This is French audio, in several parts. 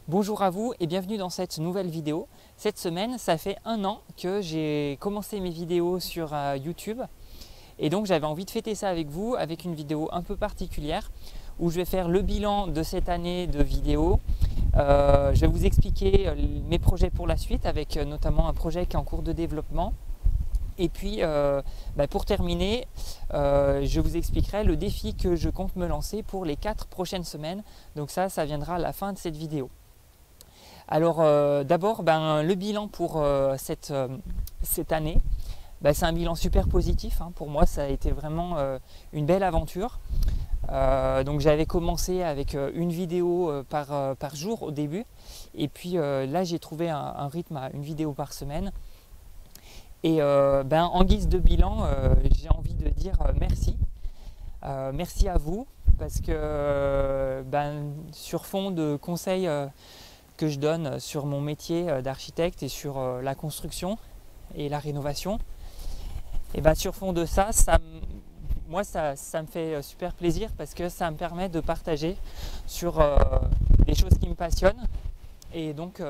Bonjour à vous et bienvenue dans cette nouvelle vidéo. Cette semaine, ça fait 1 an que j'ai commencé mes vidéos sur YouTube et donc j'avais envie de fêter ça avec vous avec une vidéo un peu particulière où je vais faire le bilan de cette année de vidéos. Je vais vous expliquer mes projets pour la suite avec notamment un projet qui est en cours de développement. Et puis pour terminer, je vous expliquerai le défi que je compte me lancer pour les 4 prochaines semaines. Donc ça viendra à la fin de cette vidéo. Alors d'abord, le bilan pour cette année, c'est un bilan super positif. Pour moi, ça a été vraiment une belle aventure. Donc j'avais commencé avec une vidéo par jour au début. Et puis là, j'ai trouvé un rythme à une vidéo par semaine. Et en guise de bilan, j'ai envie de dire merci. Merci à vous parce que sur fond de conseils que je donne sur mon métier d'architecte et sur la construction et la rénovation, et sur fond de ça, ça me fait super plaisir parce que ça me permet de partager sur des choses qui me passionnent et donc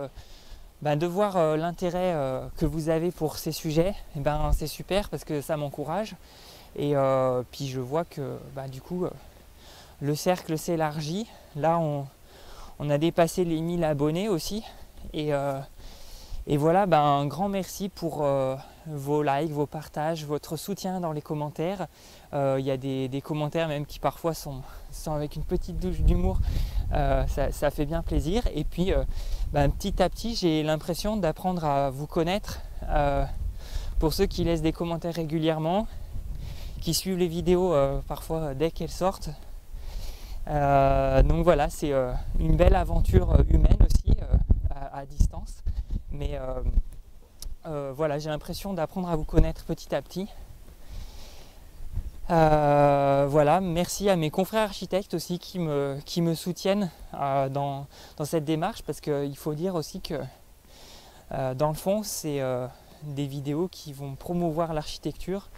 de voir l'intérêt que vous avez pour ces sujets, c'est super parce que ça m'encourage et puis je vois que du coup le cercle s'élargit. Là on a dépassé les 1000 abonnés aussi et voilà, un grand merci pour vos likes, vos partages, votre soutien dans les commentaires. Il y a des commentaires même qui parfois sont avec une petite douche d'humour. Ça fait bien plaisir. Et puis petit à petit, j'ai l'impression d'apprendre à vous connaître. Pour ceux qui laissent des commentaires régulièrement, qui suivent les vidéos parfois dès qu'elles sortent. Donc voilà, c'est une belle aventure humaine aussi à distance. Mais voilà, j'ai l'impression d'apprendre à vous connaître petit à petit. Voilà, merci à mes confrères architectes aussi qui me soutiennent dans cette démarche, parce qu'il faut dire aussi que dans le fond, c'est des vidéos qui vont promouvoir l'architecture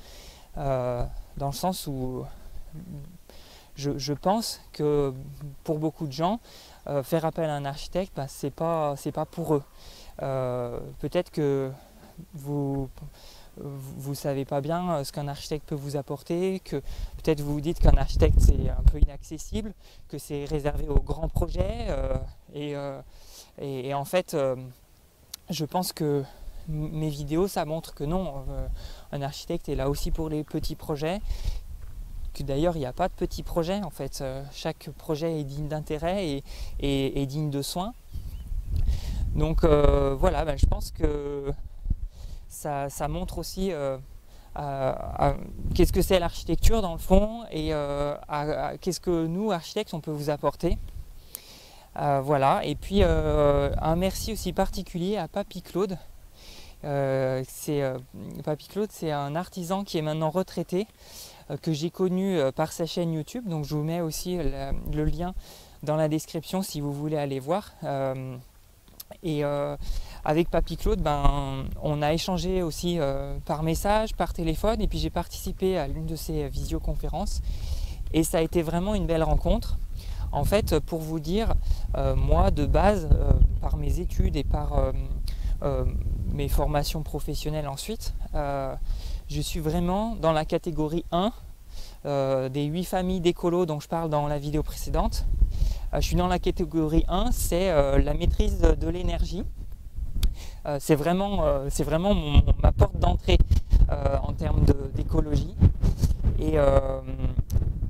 dans le sens où je pense que pour beaucoup de gens, faire appel à un architecte, c'est pas pour eux. Peut-être que vous savez pas bien ce qu'un architecte peut vous apporter, que peut-être vous vous dites qu'un architecte c'est un peu inaccessible, que c'est réservé aux grands projets et en fait je pense que mes vidéos ça montre que non, un architecte est là aussi pour les petits projets, que d'ailleurs il n'y a pas de petits projets en fait, chaque projet est digne d'intérêt et digne de soins. Donc voilà, je pense que ça montre aussi qu'est-ce que c'est l'architecture dans le fond et qu'est-ce que nous architectes on peut vous apporter. Voilà, et puis un merci aussi particulier à Papy Claude. Papy Claude, c'est un artisan qui est maintenant retraité, que j'ai connu par sa chaîne YouTube. Donc je vous mets aussi le lien dans la description si vous voulez aller voir. Et avec Papy Claude, on a échangé aussi par message, par téléphone, et puis j'ai participé à l'une de ses visioconférences et ça a été vraiment une belle rencontre. En fait, pour vous dire, moi de base, par mes études et par mes formations professionnelles ensuite, je suis vraiment dans la catégorie 1 des 8 familles d'écolos dont je parle dans la vidéo précédente. Je suis dans la catégorie 1, c'est la maîtrise de l'énergie. C'est vraiment ma porte d'entrée en termes d'écologie.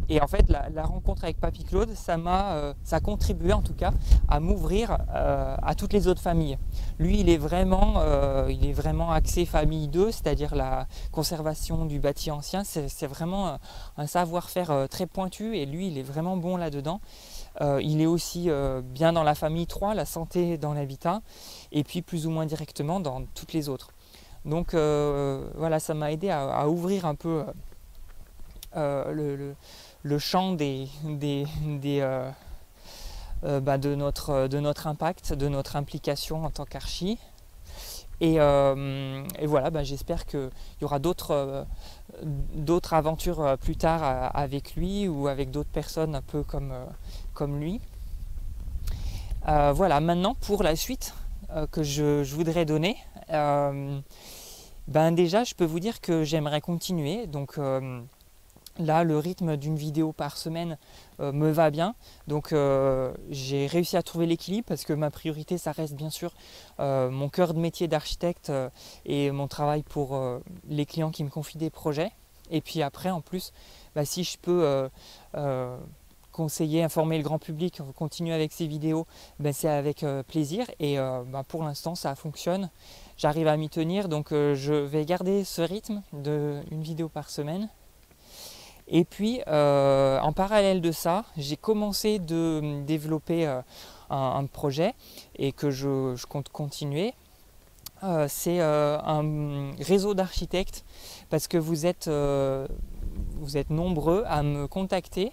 Et en fait, la rencontre avec Papy Claude, ça a contribué en tout cas à m'ouvrir à toutes les autres familles. Lui, il est vraiment axé famille 2, c'est-à-dire la conservation du bâti ancien. C'est vraiment un savoir-faire très pointu et lui, il est vraiment bon là-dedans. Il est aussi bien dans la famille 3, la santé dans l'habitat, et puis plus ou moins directement dans toutes les autres. Donc voilà, ça m'a aidé à ouvrir un peu le champ de notre impact, de notre implication en tant qu'archi. Et voilà, j'espère qu'il y aura d'autres aventures plus tard avec lui ou avec d'autres personnes un peu comme lui. Voilà, maintenant pour la suite que je voudrais donner, déjà je peux vous dire que j'aimerais continuer. Donc là, le rythme d'une vidéo par semaine me va bien. Donc j'ai réussi à trouver l'équilibre parce que ma priorité, ça reste bien sûr mon cœur de métier d'architecte et mon travail pour les clients qui me confient des projets. Et puis après, en plus, si je peux conseiller, informer le grand public, continuer avec ces vidéos, c'est avec plaisir. Et pour l'instant, ça fonctionne. J'arrive à m'y tenir. Donc je vais garder ce rythme d'une vidéo par semaine. Et puis, en parallèle de ça, j'ai commencé de développer un projet et que je compte continuer. C'est un réseau d'architectes parce que vous êtes nombreux à me contacter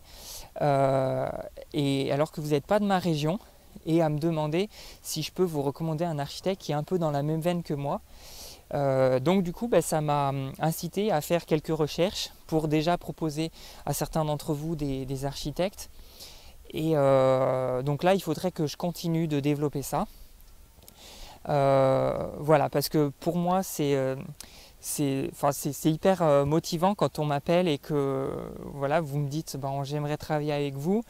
et alors que vous n'êtes pas de ma région et à me demander si je peux vous recommander un architecte qui est un peu dans la même veine que moi. Donc du coup, ça m'a incité à faire quelques recherches pour déjà proposer à certains d'entre vous des architectes. Et donc là, il faudrait que je continue de développer ça. Voilà, parce que pour moi, c'est hyper motivant quand on m'appelle et que voilà, vous me dites j'aimerais travailler avec vous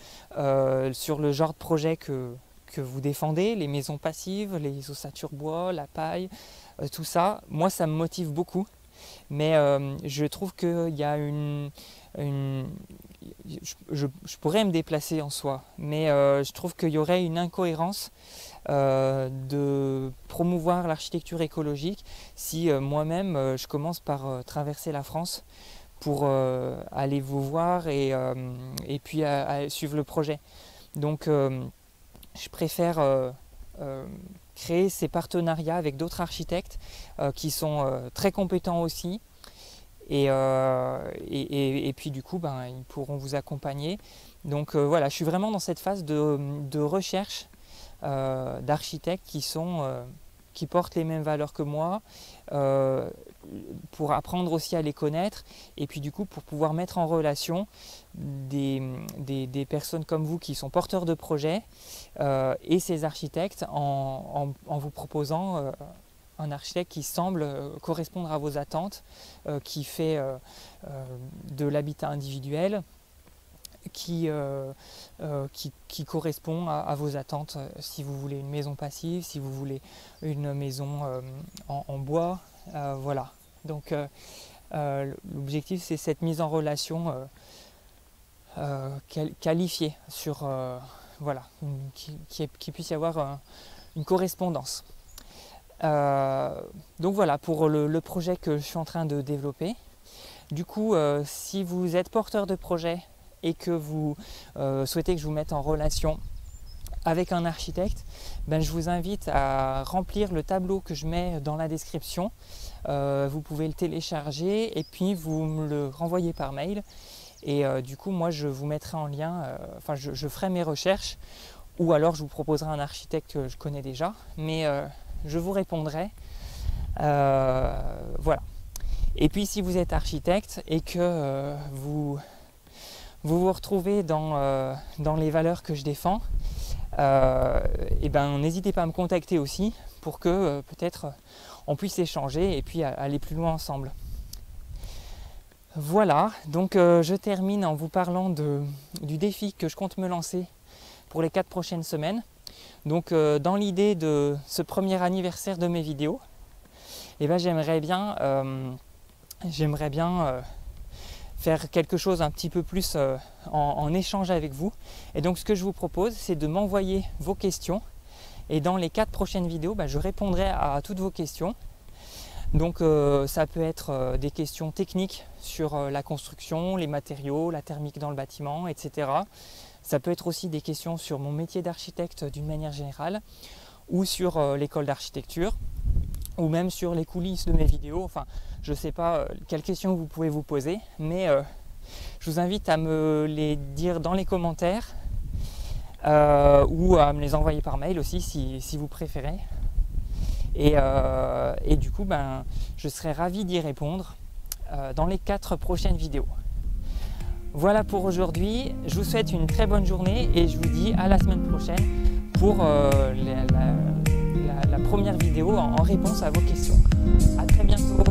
sur le genre de projet que vous défendez, les maisons passives, les ossature bois, la paille, tout ça. Moi, ça me motive beaucoup, mais je trouve qu'il y a je pourrais me déplacer en soi, mais je trouve qu'il y aurait une incohérence de promouvoir l'architecture écologique si moi-même je commence par traverser la France pour aller vous voir et puis à suivre le projet. Donc je préfère créer ces partenariats avec d'autres architectes qui sont très compétents aussi et puis du coup ils pourront vous accompagner. Donc voilà, je suis vraiment dans cette phase de recherche d'architectes qui portent les mêmes valeurs que moi, pour apprendre aussi à les connaître et puis du coup pour pouvoir mettre en relation des personnes comme vous qui sont porteurs de projets et ces architectes en vous proposant un architecte qui semble correspondre à vos attentes, qui fait de l'habitat individuel, qui correspond à vos attentes, si vous voulez une maison passive, si vous voulez une maison en bois, voilà. Donc l'objectif, c'est cette mise en relation qualifiée sur voilà, qu'il puisse y avoir une correspondance. Donc voilà pour le projet que je suis en train de développer. Du coup, si vous êtes porteur de projet et que vous souhaitez que je vous mette en relation avec un architecte, je vous invite à remplir le tableau que je mets dans la description. Vous pouvez le télécharger et puis vous me le renvoyez par mail. Et du coup, moi, je vous mettrai en lien, je ferai mes recherches ou alors je vous proposerai un architecte que je connais déjà, mais je vous répondrai. Voilà. Et puis, si vous êtes architecte et que vous vous retrouvez dans les valeurs que je défends, n'hésitez pas à me contacter aussi pour que peut-être on puisse échanger et puis aller plus loin ensemble. Voilà, donc je termine en vous parlant du défi que je compte me lancer pour les 4 prochaines semaines. Donc dans l'idée de ce premier anniversaire de mes vidéos, j'aimerais bien faire quelque chose un petit peu plus en échange avec vous. Et donc ce que je vous propose, c'est de m'envoyer vos questions. Et dans les 4 prochaines vidéos, je répondrai à toutes vos questions. Donc ça peut être des questions techniques sur la construction, les matériaux, la thermique dans le bâtiment, etc. Ça peut être aussi des questions sur mon métier d'architecte d'une manière générale, ou sur l'école d'architecture, ou même sur les coulisses de mes vidéos. Enfin, je ne sais pas quelles questions vous pouvez vous poser, mais je vous invite à me les dire dans les commentaires ou à me les envoyer par mail aussi si vous préférez. Et du coup, je serai ravi d'y répondre dans les 4 prochaines vidéos. Voilà pour aujourd'hui. Je vous souhaite une très bonne journée et je vous dis à la semaine prochaine pour la première vidéo en réponse à vos questions. À très bientôt.